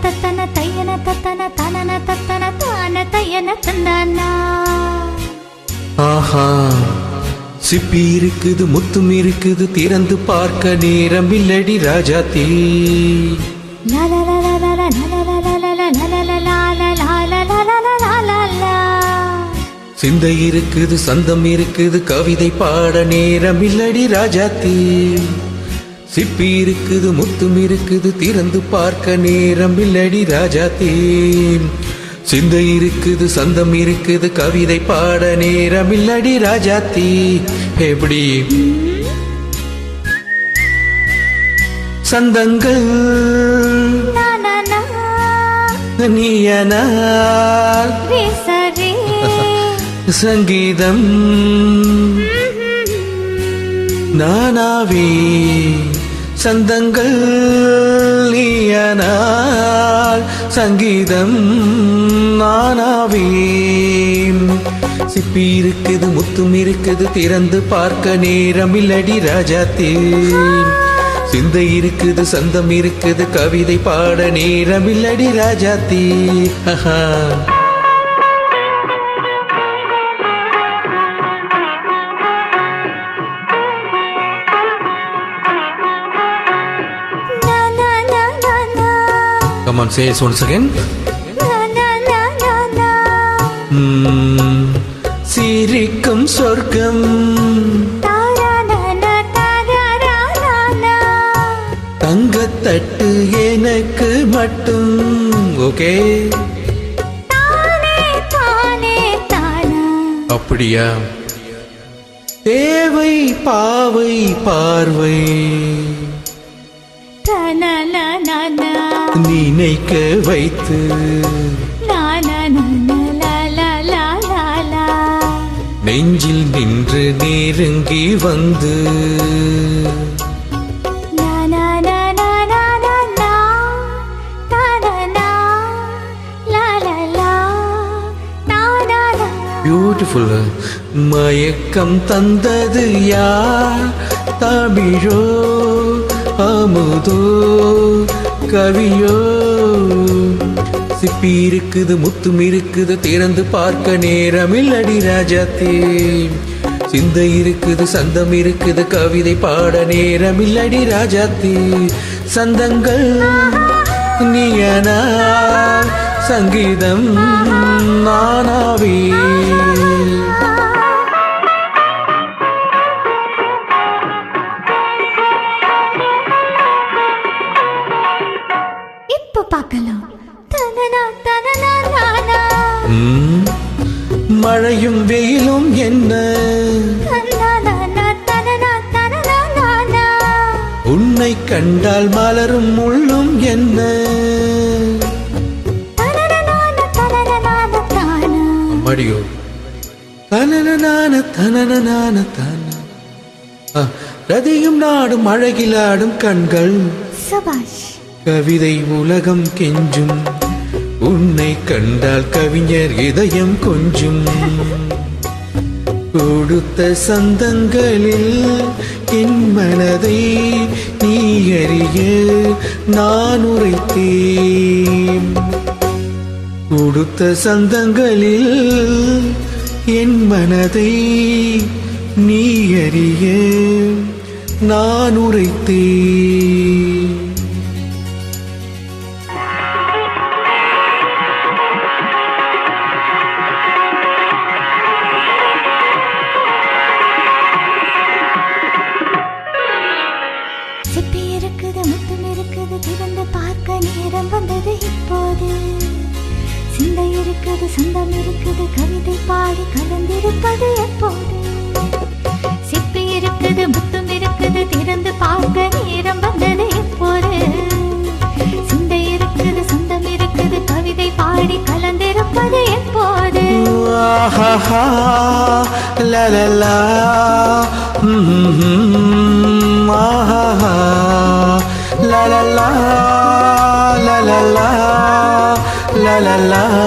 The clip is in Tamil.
தத்தன தையன தத்தன தனன தத்தன தான தையன தந்தானா. ஆஹா, சிப்பி இருக்குது, முத்தும் இருக்குது, திறந்து பார்க்க நேரம் இல்லடி ராஜாத்தி. சிந்தை இருக்குது, சந்தம் இருக்குது, கவிதை பாட நேரம் இல்லடி ராஜாத்தி. சிப்பி இருக்குது, முத்தும் இருக்குது, திறந்து பார்க்க நேரம் இல்லடி ராஜாத்தி. சிந்தை இருக்குது, சந்தம் இருக்குது, கவிதை பாட நேரம் இல்லடி ராஜாத்தி. எப்படி சந்தங்கள் நீயனால் சங்கீதம் நானாவே. சந்தங்கள் நீயனால் சங்கீதம் நானாவே. சிப்பி இருக்குது, முத்தும் இருக்குது, திறந்து பார்க்க நேரம் இல்லடி ராஜாத்தி. சிந்தை இருக்குது, சந்தம் இருக்குது, கவிதை பாட நேரம் இல்லடி Rajathi. Come on, say it once again. சிரிக்கும் சொர்க்கம் தங்கத்தட்டு எனக்கு மட்டும். ஓகே, அப்படியா? தேவை பாவை பார்வை நினைக்க வைத்து நெஞ்சில் நின்று நெருங்கி வந்து பியூட்டிஃபுல். மயக்கம் தந்தது யார்? தமிழோ அமுதோ கவியோ? சிப்பி இருக்குது, முத்தும் இருக்குது, திறந்து பார்க்க நேரம் இல்லடி ராஜாத்தி. சிந்தை இருக்குது, சந்தம் இருக்குது, கவிதை பாட நேரம் இல்லடி ராஜாத்தி. சந்தங்கள் நீயனா சங்கீதம் நானாவே. இப்போ பார்க்கலாம். மழையும் வெயிலும் என்ன, உன்னை கண்டால் மலரும் முள்ளும் என்ன. மடியோ தனன தனன தான. ரதியும் நாடும் அழகிலாடும் கண்கள், கவிதை உலகம் கெஞ்சும். உன்னை கண்டால் கவிஞர் இதயம் கொஞ்சும். கொடுத்த சந்தங்களில் என் மனதை நீ அறிய நான் உரைத்தேன். கொடுத்த சந்தங்களில் என் மனதை நீ அறிய நான் உரைத்தேன். சிப்பி இருக்குது, முத்தும் இருக்குது, திறந்து பார்க்க நேரம் வந்தது இப்போது. சிந்தை இருக்குது, சந்தம் இருக்குது, கவிதை பாடி கலந்திருப்பது எப்போது. சிப்பி இருக்குது, முத்தும் இருக்குது, திறந்து பார்க்க நேரம் வந்தது எப்போது. சிந்தை இருக்குது, சந்தம் இருக்குது, கவிதை பாடி கலந்திருப்பது எப்போது. La la la, la la la, la la la, la la la.